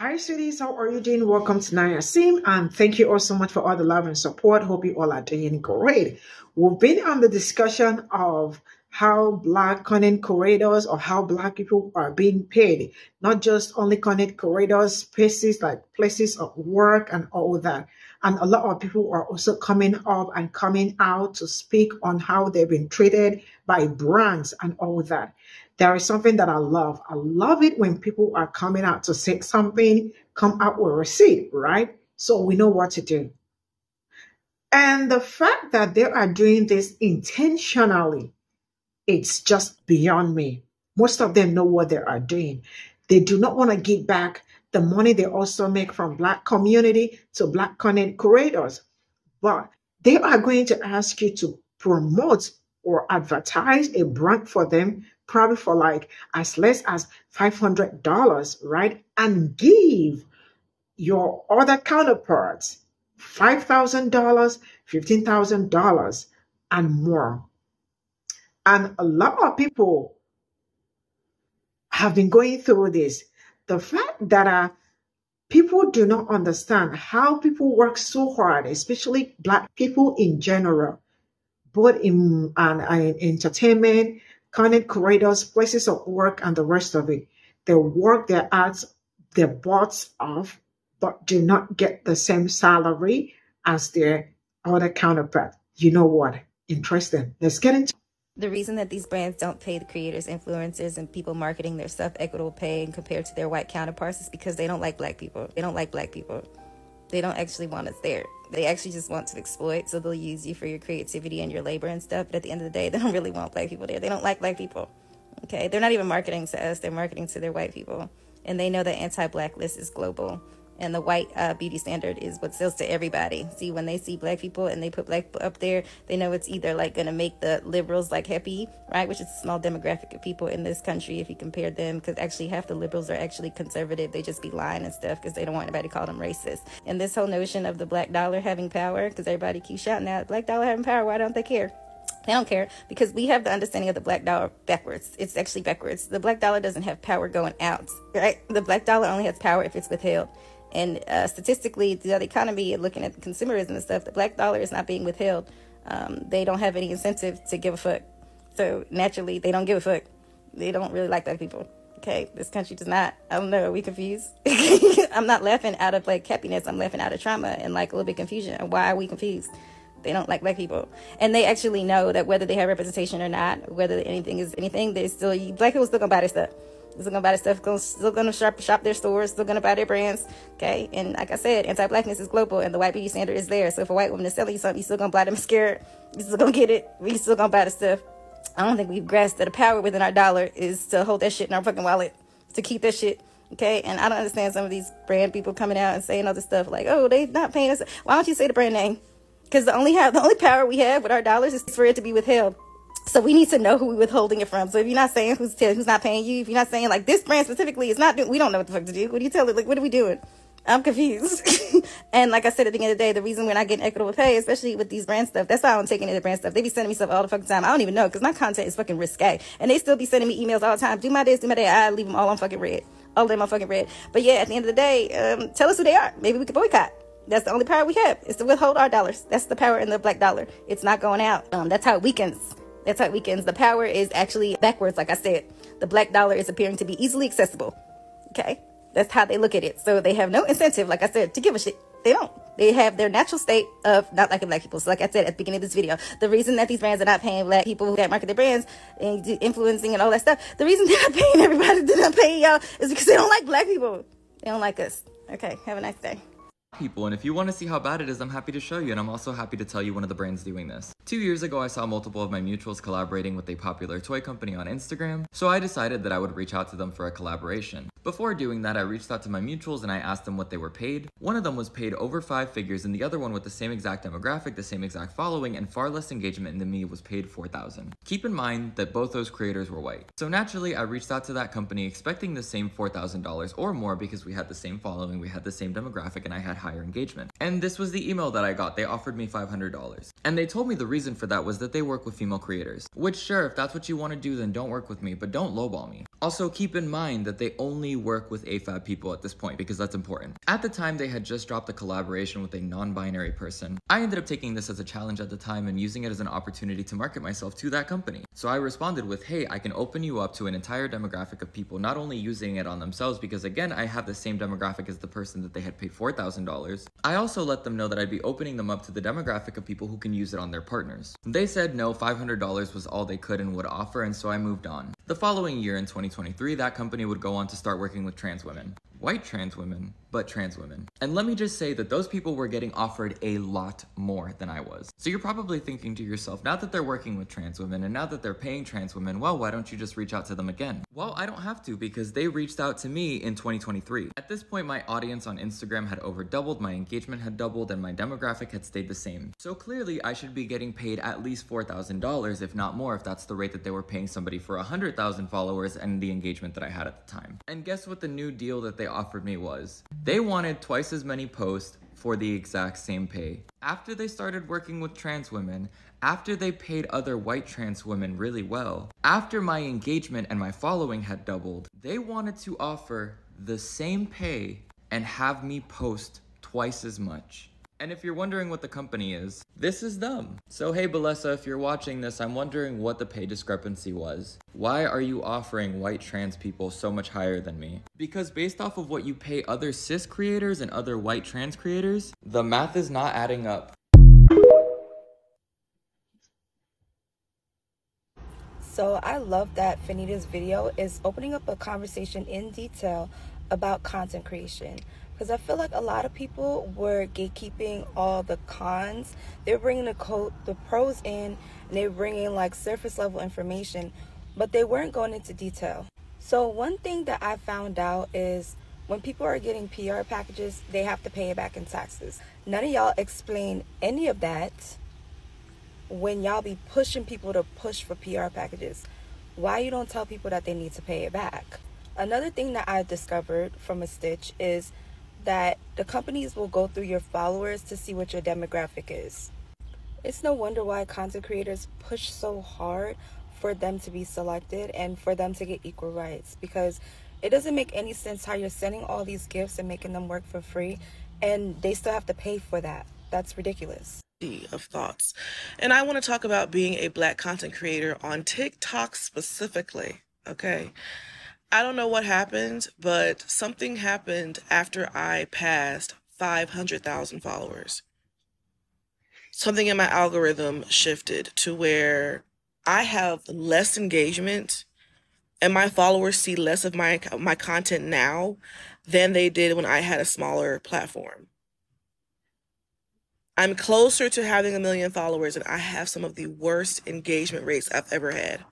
Hi, sweeties. How are you doing? Welcome to Naya Sim, and thank you all so much for all the love and support. Hope you all are doing great. We've been on the discussion of how Black content creators or how Black people are being paid, not just only content creators, spaces like places of work and all that. And a lot of people are also coming up and coming out to speak on how they've been treated by brands and all that. There is something that I love. I love it when people are coming out to say something, come out with a receipt, right? So we know what to do. And the fact that they are doing this intentionally, it's just beyond me. Most of them know what they are doing. They do not want to give back the money they also make from Black community to Black content creators. But they are going to ask you to promote or advertise a brand for them, probably for like as less as $500, right? And give your other counterparts $5,000, $15,000, and more. And a lot of people have been going through this. The fact that people do not understand how people work so hard, especially Black people in general, both in entertainment, content creators, places of work, and the rest of it. They work their ass, their butts off, but do not get the same salary as their other counterpart. You know what? Interesting. Let's get into the reason that these brands don't pay the creators, influencers, and people marketing their stuff equitable pay and compared to their white counterparts is because they don't like Black people. They don't like Black people. They don't actually want us there. They actually just want to exploit, so they'll use you for your creativity and your labor and stuff, but at the end of the day, they don't really want Black people there. They don't like Black people, okay? They're not even marketing to us. They're marketing to their white people, and they know that anti-Black list is global. And the white beauty standard is what sells to everybody. See, when they see Black people and they put Black up there, they know it's either like going to make the liberals like happy, right? Which is a small demographic of people in this country if you compare them, because actually half the liberals are actually conservative. They just be lying and stuff because they don't want anybody to call them racist. And this whole notion of the Black dollar having power, because everybody keeps shouting out, Black dollar having power, why don't they care? They don't care because we have the understanding of the Black dollar backwards. It's actually backwards. The Black dollar doesn't have power going out, right? The Black dollar only has power if it's withheld. And statistically, the economy, looking at consumerism and stuff, the Black dollar is not being withheld. They don't have any incentive to give a fuck. So naturally, they don't give a fuck. They don't really like Black people. Okay, this country does not. I don't know. Are we confused? I'm not laughing out of like happiness. I'm laughing out of trauma and like a little bit confusion. And why are we confused? They don't like Black people. And they actually know that whether they have representation or not, whether anything is anything, they still, Black people still gonna buy their stuff. Still gonna buy their stuff, still gonna shop their stores, still gonna buy their brands, okay? And like I said, anti-Blackness is global and the white beauty standard is there. So if a white woman is selling you something, you still gonna buy them scared, you still gonna get it, you still gonna buy the stuff. I don't think we've grasped that the power within our dollar is to hold that shit in our fucking wallet, to keep that shit, okay? And I don't understand some of these brand people coming out and saying other stuff like, oh, they not paying us. Why don't you say the brand name? Because the only power we have with our dollars is for it to be withheld. So we need to know who we're withholding it from. So if you're not saying who's not paying you, if you're not saying like this brand specifically is not doing, we don't know what the fuck to do. What do you tell it? Like, what are we doing? I'm confused. And like I said, at the end of the day, the reason we're not getting equitable pay, especially with these brand stuff, that's why I don't take any of the brand stuff. They be sending me stuff all the fucking time. I don't even know because my content is fucking risque. And they still be sending me emails all the time. Do my this, do my that. I leave them all on fucking red. All of them on fucking red. But yeah, at the end of the day, tell us who they are. Maybe we could boycott. That's the only power we have, is to withhold our dollars. That's the power in the Black dollar. It's not going out. That's how it weakens. That's how it weakens. The power is actually backwards, like I said. The Black dollar is appearing to be easily accessible. Okay? That's how they look at it. So they have no incentive, like I said, to give a shit. They don't. They have their natural state of not liking Black people. So like I said at the beginning of this video, the reason that these brands are not paying Black people who market their brands and influencing and all that stuff, the reason they're not paying everybody, they're not paying y'all, is because they don't like Black people. They don't like us. Okay, have a nice day. People, and if you want to see how bad it is, I'm happy to show you, and I'm also happy to tell you one of the brands doing this. 2 years ago, I saw multiple of my mutuals collaborating with a popular toy company on Instagram, so I decided that I would reach out to them for a collaboration. Before doing that, I reached out to my mutuals and I asked them what they were paid. One of them was paid over 5 figures, and the other one with the same exact demographic, the same exact following, and far less engagement than me was paid $4,000. Keep in mind that both those creators were white. So naturally, I reached out to that company expecting the same $4,000 or more because we had the same following, we had the same demographic, and I had higher engagement. And this was the email that I got. They offered me $500. And they told me the reason for that was that they work with female creators. Which, sure, if that's what you want to do, then don't work with me, but don't lowball me. Also, keep in mind that they only work with AFAB people at this point, because that's important. At the time, they had just dropped a collaboration with a non-binary person. I ended up taking this as a challenge at the time and using it as an opportunity to market myself to that company. So I responded with, hey, I can open you up to an entire demographic of people not only using it on themselves, because again, I have the same demographic as the person that they had paid $4,000. I also let them know that I'd be opening them up to the demographic of people who can use it on their partners. They said no, $500 was all they could and would offer, and so I moved on. The following year in 2023, that company would go on to start working with trans women. White trans women, but trans women. And let me just say that those people were getting offered a lot more than I was. So you're probably thinking to yourself, now that they're working with trans women and now that they're paying trans women, well, why don't you just reach out to them again? Well, I don't have to, because they reached out to me in 2023. At this point, my audience on Instagram had over doubled, my engagement had doubled, and my demographic had stayed the same. So clearly, I should be getting paid at least $4,000, if not more, if that's the rate that they were paying somebody for 100,000 followers and the engagement that I had at the time. And guess what the new deal that they offered me was? They wanted twice as many posts for the exact same pay. After they started working with trans women, after they paid other white trans women really well, after my engagement and my following had doubled, they wanted to offer the same pay and have me post twice as much. And if you're wondering what the company is, this is them. So hey Belessa, if you're watching this, I'm wondering what the pay discrepancy was. Why are you offering white trans people so much higher than me? Because based off of what you pay other cis creators and other white trans creators, the math is not adding up. So I love that Fanita's video is opening up a conversation in detail about content creation. Because I feel like a lot of people were gatekeeping all the cons. They're bringing the pros in, and they're bringing like surface level information, but they weren't going into detail. So one thing that I found out is when people are getting PR packages, they have to pay it back in taxes. None of y'all explain any of that when y'all be pushing people to push for PR packages. Why you don't tell people that they need to pay it back? Another thing that I discovered from a stitch is that the companies will go through your followers to see what your demographic is. It's no wonder why content creators push so hard for them to be selected and for them to get equal rights, because it doesn't make any sense how you're sending all these gifts and making them work for free and they still have to pay for that. That's ridiculous. Of thoughts. And I want to talk about being a Black content creator on TikTok specifically, okay? I don't know what happened, but something happened after I passed 500,000 followers. Something in my algorithm shifted to where I have less engagement and my followers see less of my content now than they did when I had a smaller platform. I'm closer to having 1 million followers, and I have some of the worst engagement rates I've ever had.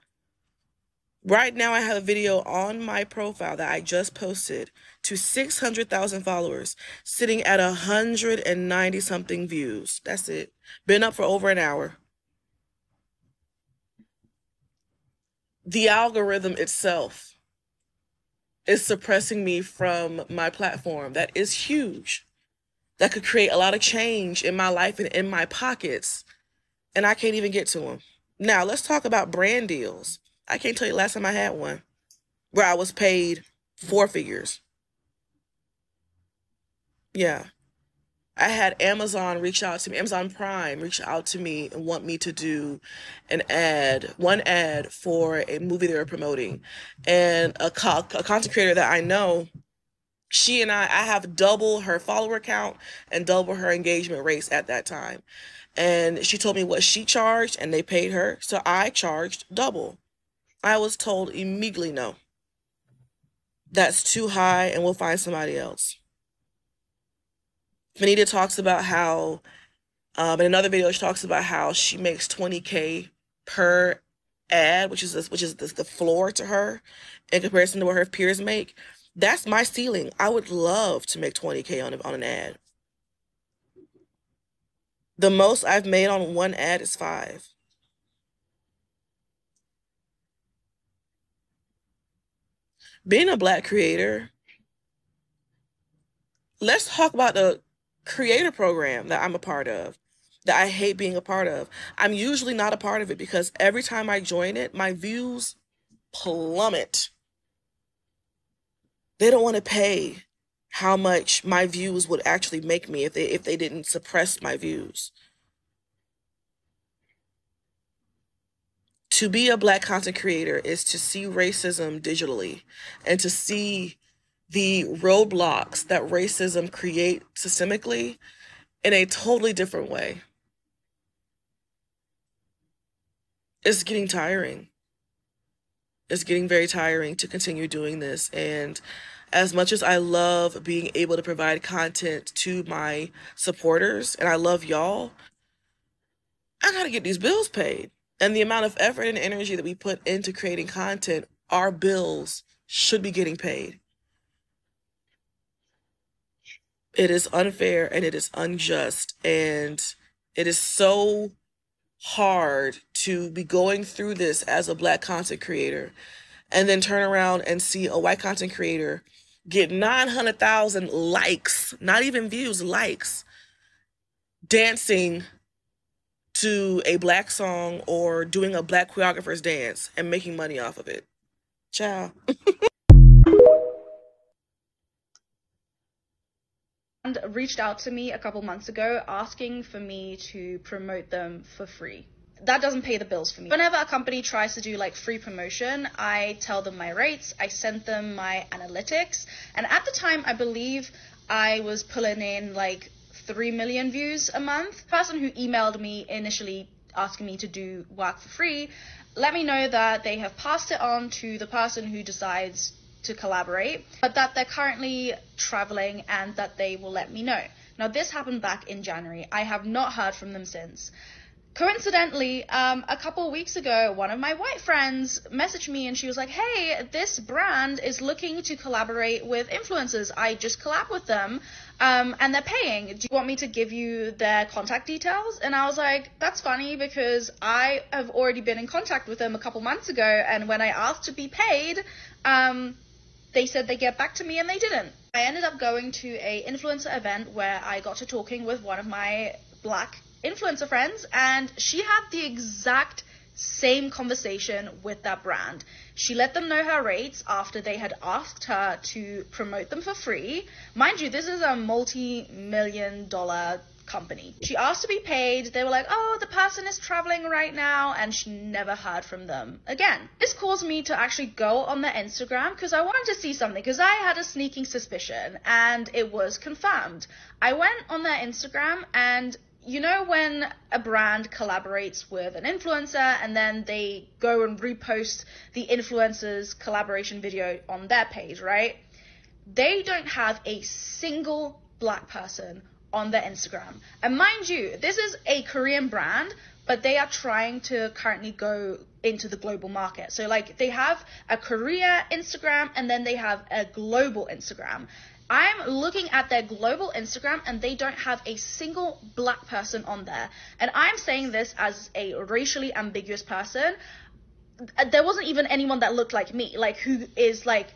Right now, I have a video on my profile that I just posted to 600,000 followers, sitting at 190 something views. That's it. Been up for over an hour. The algorithm itself is suppressing me from my platform. That is huge. That could create a lot of change in my life and in my pockets, and I can't even get to them. Now, let's talk about brand deals. I can't tell you last time I had one where I was paid 4 figures. Yeah. I had Amazon reach out to me, Amazon Prime reach out to me and want me to do one ad for a movie they were promoting. And a content creator that I know, she and I have double her follower count and double her engagement rates at that time. And she told me what she charged and they paid her. So I charged double. I was told immediately, no, that's too high and we'll find somebody else. Fanita talks about how, in another video, she talks about how she makes $20K per ad, which is the floor to her in comparison to what her peers make. That's my ceiling. I would love to make $20K on an ad. The most I've made on one ad is 5. Being a Black creator, let's talk about the creator program that I'm a part of, that I hate being a part of. I'm usually not a part of it because every time I join it, my views plummet. They don't want to pay how much my views would actually make me if they didn't suppress my views. To be a Black content creator is to see racism digitally and to see the roadblocks that racism creates systemically in a totally different way. It's getting tiring. It's getting very tiring to continue doing this. And as much as I love being able to provide content to my supporters, and I love y'all, I gotta get these bills paid. And the amount of effort and energy that we put into creating content, our bills should be getting paid. It is unfair and it is unjust, and it is so hard to be going through this as a Black content creator and then turn around and see a white content creator get 900,000 likes, not even views, likes, dancing to a Black song or doing a Black choreographer's dance and making money off of it. Ciao. And reached out to me a couple months ago asking for me to promote them for free. That doesn't pay the bills for me. Whenever a company tries to do like free promotion, I tell them my rates, I send them my analytics, and at the time I believe I was pulling in like 3 million views a month. The person who emailed me initially asking me to do work for free let me know that they have passed it on to the person who decides to collaborate, but that they're currently traveling and that they will let me know. Now, this happened back in January. I have not heard from them since. Coincidentally, a couple of weeks ago, one of my white friends messaged me and she was like, hey, this brand is looking to collaborate with influencers. I just collab with them and they're paying. Do you want me to give you their contact details? And I was like, that's funny because I have already been in contact with them a couple months ago, and when I asked to be paid, they said they'd get back to me and they didn't. I ended up going to a influencer event where I got to talking with one of my Black influencer friends, and she had the exact same conversation with that brand. She let them know her rates after they had asked her to promote them for free. Mind you, this is a multi-million-dollar company. She asked to be paid. They were like, oh, the person is traveling right now, and she never heard from them again. This caused me to actually go on their Instagram because I wanted to see something, because I had a sneaking suspicion and it was confirmed. I went on their Instagram, and you know when a brand collaborates with an influencer and then they go and repost the influencer's collaboration video on their page, right? They don't have a single Black person on their Instagram. And mind you, this is a Korean brand, but they are trying to currently go into the global market. So like they have a Korea Instagram and then they have a global Instagram. I'm looking at their global Instagram and they don't have a single Black person on there. And I'm saying this as a racially ambiguous person. There wasn't even anyone that looked like me, like who is like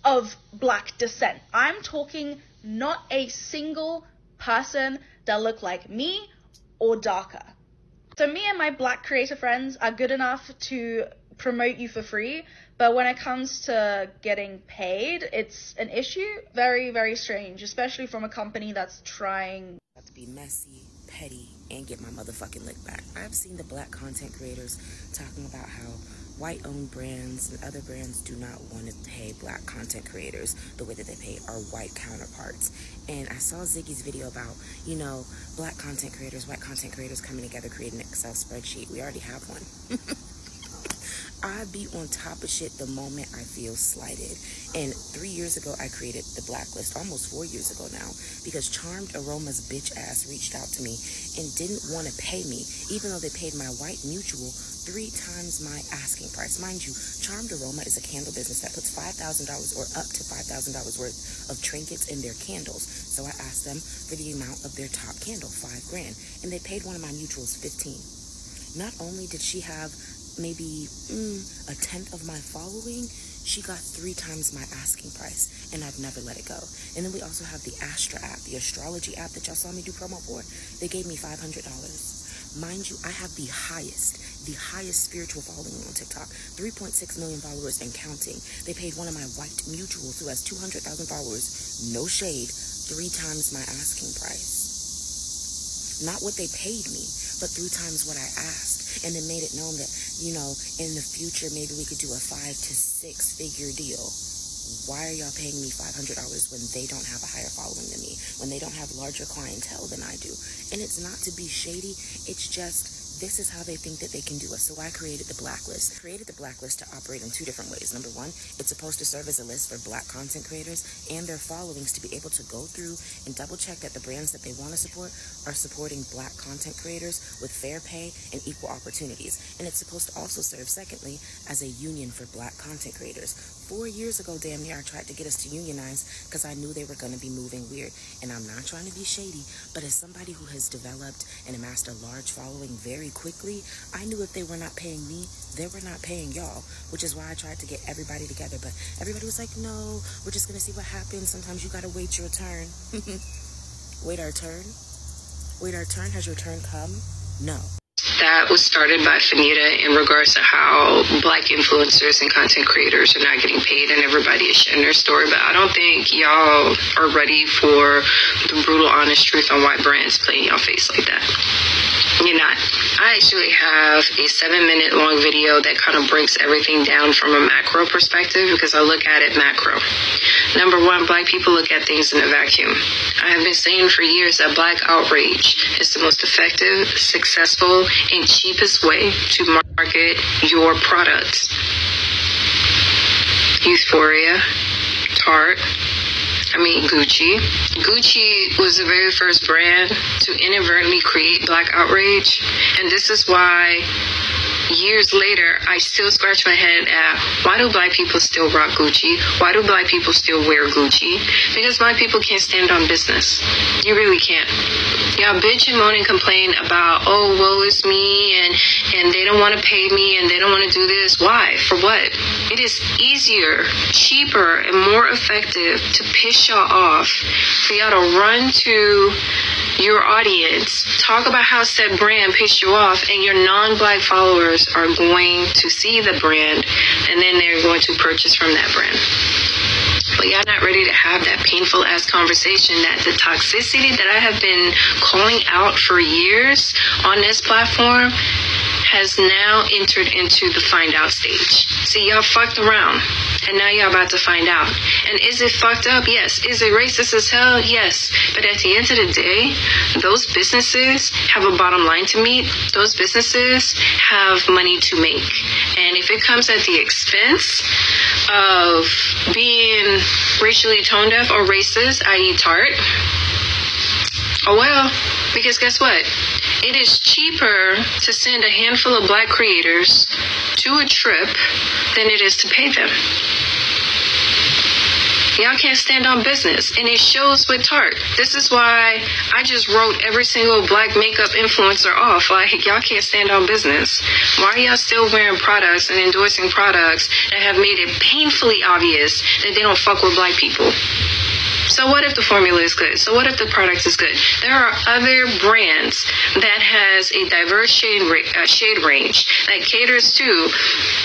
of Black descent. I'm talking not a single person that looked like me or darker. So me and my Black creator friends are good enough to promote you for free, but when it comes to getting paid, it's an issue. Very, very strange, especially from a company that's trying to be messy, petty, and get my motherfucking lick back. I've seen the Black content creators talking about how white-owned brands and other brands do not want to pay Black content creators the way that they pay our white counterparts. And I saw Ziggy's video about, you know, Black content creators, white content creators coming together, creating an Excel spreadsheet. We already have one. I be on top of shit the moment I feel slighted. And 3 years ago, I created the Blacklist, almost 4 years ago now, because Charmed Aroma's bitch ass reached out to me and didn't want to pay me, even though they paid my white mutual 3 times my asking price. Mind you, Charmed Aroma is a candle business that puts $5,000 or up to $5,000 worth of trinkets in their candles. So I asked them for the amount of their top candle, $5 grand, and they paid one of my mutuals 15. Not only did she have maybe a tenth of my following, She got 3 times my asking price, and I've never let it go. And then we also have the Astra app, the astrology app that y'all saw me do promo for. They gave me $500. Mind you, I have the highest spiritual following on TikTok, 3.6 million followers and counting. They paid one of my white mutuals who has 200,000 followers, no shade, 3 times my asking price. Not what they paid me, but 3 times what I asked. And then made it known that, you know, in the future, maybe we could do a 5 to 6 figure deal. Why are y'all paying me $500 when they don't have a higher following than me, when they don't have larger clientele than I do? And it's not to be shady, it's just this is how they think that they can do it. So I created the blacklist. Created the blacklist to operate in 2 different ways. Number 1, it's supposed to serve as a list for Black content creators and their followings to be able to go through and double check that the brands that they want to support are supporting Black content creators with fair pay and equal opportunities. And it's supposed to also serve, secondly, as a union for Black content creators. 4 years ago, damn near, I tried to get us to unionize because I knew they were going to be moving weird. And I'm not trying to be shady, but as somebody who has developed and amassed a large following very quickly, I knew if they were not paying me, they were not paying y'all, which is why I tried to get everybody together. But everybody was like, no, we're just going to see what happens. Sometimes you got to wait your turn. Wait our turn? Wait our turn? Has your turn come? No. That was started by Fanita in regards to how Black influencers and content creators are not getting paid, and everybody is sharing their story. But I don't think y'all are ready for the brutal, honest truth on why brands play in y'all face like that. You're not. I actually have a 7-minute long video that kind of breaks everything down from a macro perspective, because I look at it macro. Number 1, Black people look at things in a vacuum. I have been saying for years that Black outrage is the most effective, successful, and cheapest way to market your products. Euphoria, Tarte, Gucci. Gucci was the very first brand to inadvertently create Black outrage. And this is why years later, I still scratch my head at, why do Black people still rock Gucci? Why do Black people still wear Gucci? Because Black people can't stand on business. You really can't. Y'all bitch and moan and complain about, oh, woe is me, and they don't want to pay me, and they don't want to do this. Why? For what? It is easier, cheaper, and more effective to piss y'all off, for y'all to run to your audience, talk about how said brand pissed you off, and your non-Black followers are going to see the brand, and then they're going to purchase from that brand. But y'all not ready to have that painful ass conversation, that the toxicity that I have been calling out for years on this platform has now entered into the find out stage. See, y'all fucked around, and now y'all about to find out. And is it fucked up? Yes. Is it racist as hell? Yes. But at the end of the day, those businesses have a bottom line to meet. Those businesses have money to make. And if it comes at the expense of being racially tone deaf or racist, i.e. Tarte, oh well, because guess what? It is cheaper to send a handful of Black creators to a trip than it is to pay them. Y'all can't stand on business, and it shows with Tarte. This is why I just wrote every single Black makeup influencer off. Like, y'all can't stand on business. Why are y'all still wearing products and endorsing products that have made it painfully obvious that they don't fuck with Black people? So what if the formula is good? So what if the product is good? There are other brands that has a diverse shade range that caters to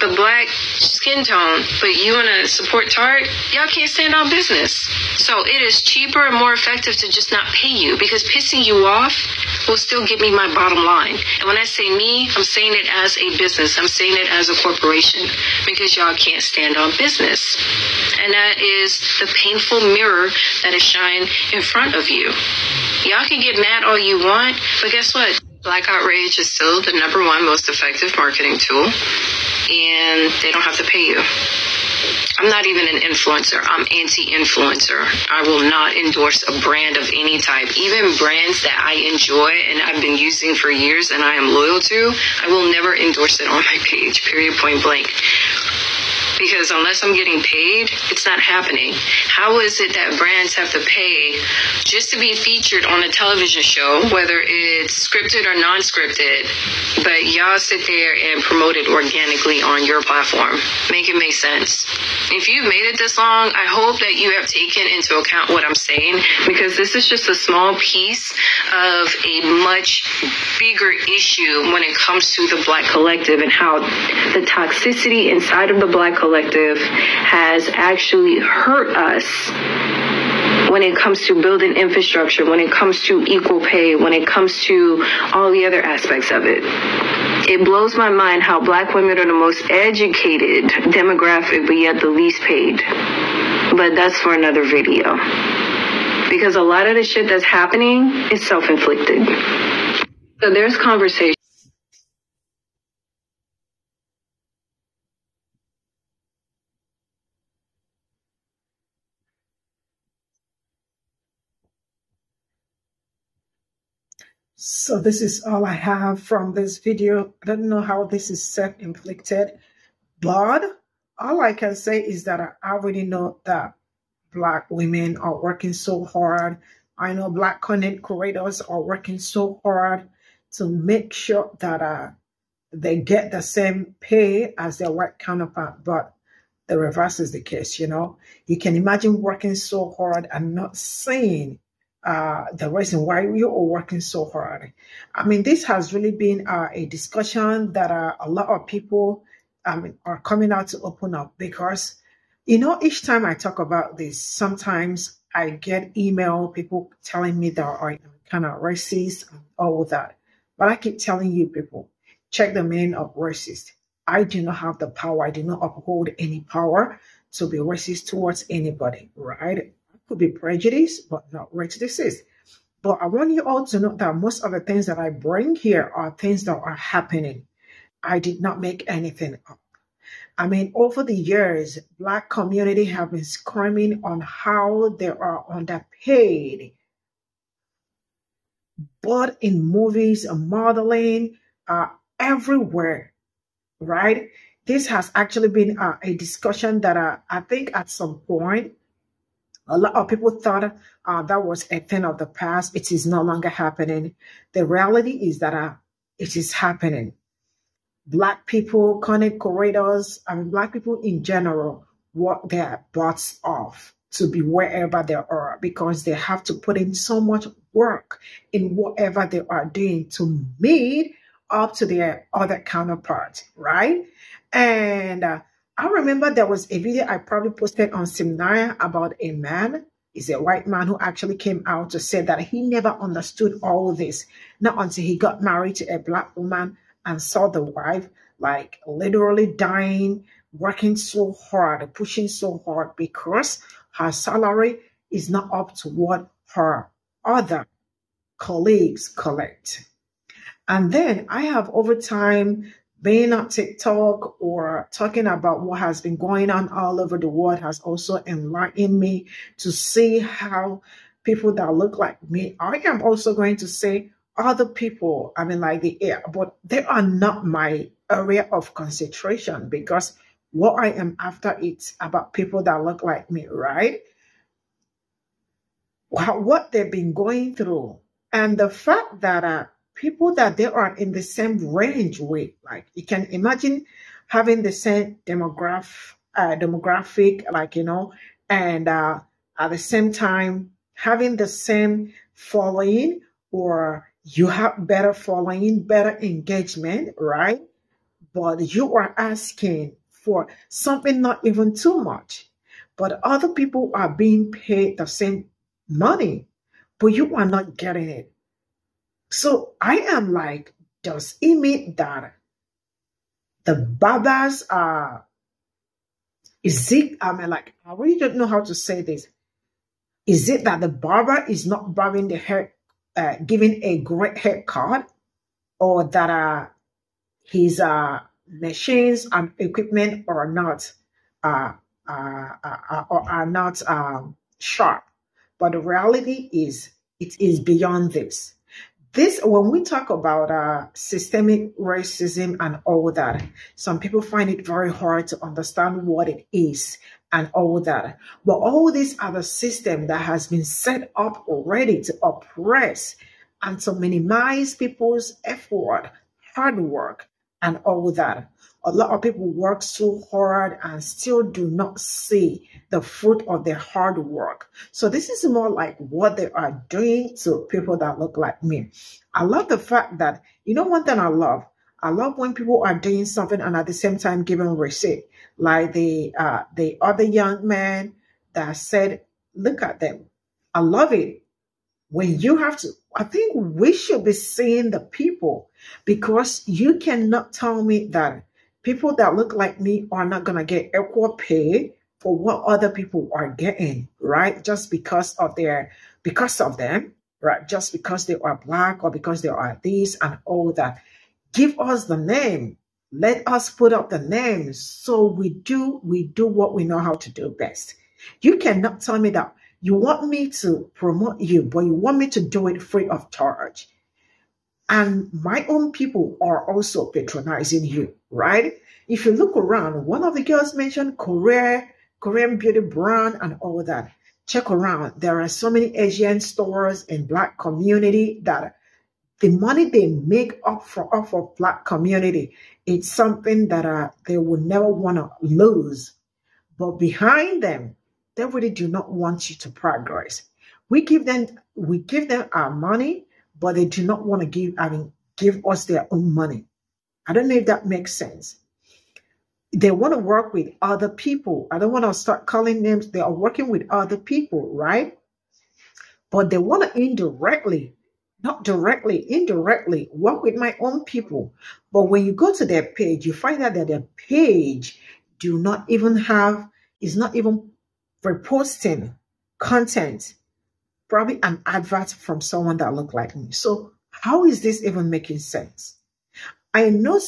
the Black skin tone, but you want to support Tarte? Y'all can't stand on business. So it is cheaper and more effective to just not pay you, because pissing you off will still give me my bottom line. And when I say me, I'm saying it as a business. I'm saying it as a corporation, because y'all can't stand on business. And that is the painful mirror that is shined in front of you. Y'all can get mad all you want, but guess what? Black outrage is still the #1 most effective marketing tool, and they don't have to pay you. I'm not even an influencer. I'm anti-influencer. I will not endorse a brand of any type. Even brands that I enjoy and I've been using for years and I am loyal to, I will never endorse it on my page, period, point blank. Because unless I'm getting paid, it's not happening. How is it that brands have to pay just to be featured on a television show, whether it's scripted or non-scripted, but y'all sit there and promote it organically on your platform? Make it make sense. If you've made it this long, I hope that you have taken into account what I'm saying, because this is just a small piece of a much bigger issue when it comes to the Black collective and how the toxicity inside of the Black collective has actually hurt us when it comes to building infrastructure, when it comes to equal pay, when it comes to all the other aspects of it. It blows my mind how Black women are the most educated demographic, but yet the least paid. But that's for another video. Because a lot of the shit that's happening is self-inflicted. So there's conversation. So this is all I have from this video. I don't know how this is self-inflicted, but all I can say is that I already know that Black women are working so hard. I know Black content creators are working so hard to make sure that they get the same pay as their white counterpart, but the reverse is the case. You can imagine working so hard and not seeing the reason why you are working so hard. I mean, this has really been a discussion that a lot of people are coming out to open up, because each time I talk about this, sometimes I get people telling me that I'm kind of racist and all of that. But I keep telling you people, check the meaning of racist. I do not have the power. I do not uphold any power to be racist towards anybody, right? I could be prejudiced, but not racist. But I want you all to know that most of the things that I bring here are things that are happening. I did not make anything up. I mean, over the years, Black community have been screaming on how they are underpaid, but in movies and modeling, everywhere, right? This has actually been a discussion that I think at some point, a lot of people thought that was a thing of the past. It is no longer happening. The reality is that it is happening. Black people, content creators, Black people in general, work their butts off to be wherever they are, because they have to put in so much work in whatever they are doing to meet up to their other counterparts, right? And I remember there was a video I probably posted on Cimnanya about a man. He's a white man who actually came out to say that he never understood all this, not until he got married to a Black woman and saw the wife like literally dying, working so hard, pushing so hard because her salary is not up to what her other colleagues collect. And then I have over time being on TikTok or talking about what has been going on all over the world has also enlightened me to see how people that look like me, I am also going to say other people, like the air, but they are not my area of concentration, because what I am after, it's about people that look like me, right? What they've been going through, and the fact that people that they are in the same range with, like you can imagine having the same demographic, and at the same time having the same following, or you have better following, better engagement, right? But you are asking for something not even too much, but other people are being paid the same money, but you are not getting it. So I am like, does it mean that the barbers are, I really don't know how to say this. Is it that the barber is not barbing the hair, giving a great haircut, or that his machines and equipment are not sharp? But the reality is, it is beyond this. This, when we talk about systemic racism and all that, some people find it very hard to understand what it is and all that. But all these are the system that has been set up already to oppress and to minimize people's effort, hard work, and all that. A lot of people work so hard and still do not see the fruit of their hard work. So this is more like what they are doing to people that look like me. I love the fact that, you know, one thing I love when people are doing something and at the same time giving receipt. Like the other young man that said, look at them. I love it. When you have to, I think we should be seeing the people, because you cannot tell me that people that look like me are not going to get equal pay for what other people are getting, right? Just because of them, right? Just because they are black or because they are this and all that. Give us the name. Let us put up the names. So we do what we know how to do best. You cannot tell me that you want me to promote you, but you want me to do it free of charge. And my own people are also patronizing you, right? If you look around, one of the girls mentioned Korean beauty brand and all that. Check around. There are so many Asian stores in Black community that the money they make off of Black community, it's something that they would never want to lose. But behind them, they really do not want you to progress. We give them our money, but they do not want to give us their own money. I don't know if that makes sense. They want to work with other people. I don't want to start calling names. They are working with other people, right? But they want to indirectly work with my own people. But when you go to their page, you find out that their page is not even reposting content, probably an advert from someone that look like me. So how is this even making sense? I know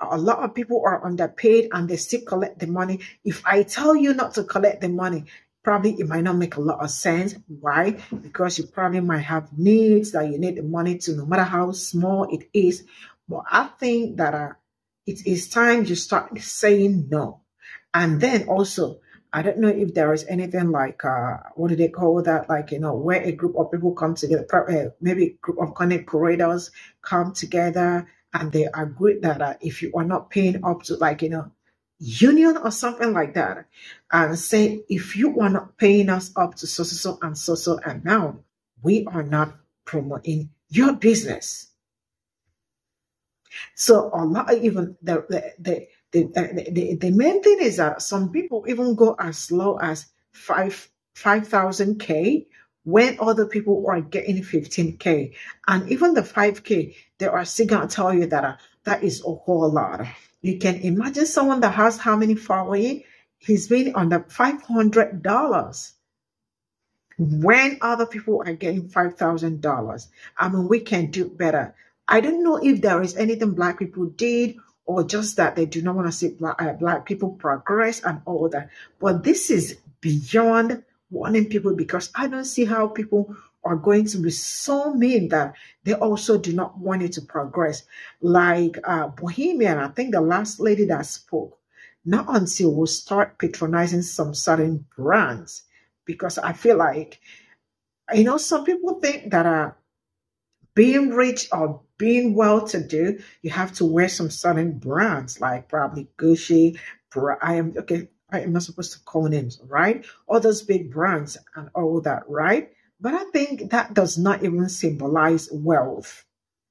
a lot of people are underpaid and they still collect the money. If I tell you not to collect the money, probably it might not make a lot of sense. Why? Because you probably might have needs that you need the money to, no matter how small it is. But I think that it is time you start saying no. And then also, I don't know if there is anything like, what do they call that? Like, where a group of people come together, maybe a group of content creators come together and they agree that if you are not paying up to, like, union or something like that, and say, if you are not paying us up to so amount, we are not promoting your business. So a lot, even the main thing is that some people even go as low as 5,000K when other people are getting 15K. And even the 5K, they are still going to tell you that that is a whole lot. You can imagine someone that has how many following? He's been on the $500 when other people are getting $5,000. I mean, we can do better. I don't know if there is anything Black people did, or just that they do not want to see Black people progress and all that. But this is beyond wanting people, because I don't see how people are going to be so mean that they also do not want it to progress. Like Bohemian, I think the last lady that spoke, not until we'll start patronizing some certain brands, because I feel like, some people think that being rich or being well-to-do, you have to wear some certain brands, like probably Gucci. I am not supposed to call names, right? All those big brands and all that, right? But I think that does not even symbolize wealth.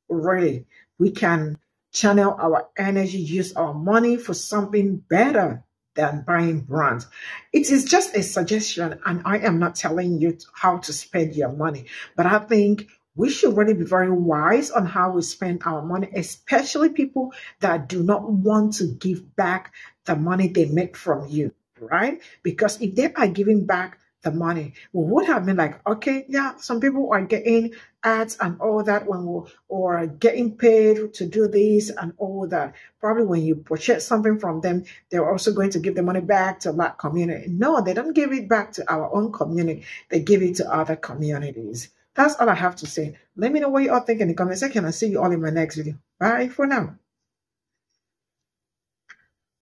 Really, we can channel our energy, use our money for something better than buying brands. It is just a suggestion, and I am not telling you how to spend your money. But I think we should really be very wise on how we spend our money, especially people that do not want to give back the money they make from you, right? Because if they are giving back the money, we would have been like, okay, yeah, some people are getting ads and all that or getting paid to do this and all that. Probably when you purchase something from them, they're also going to give the money back to Black community. No, they don't give it back to our own community. They give it to other communities. That's all I have to say. Let me know what you all think in the comment section and see you all in my next video. Bye for now.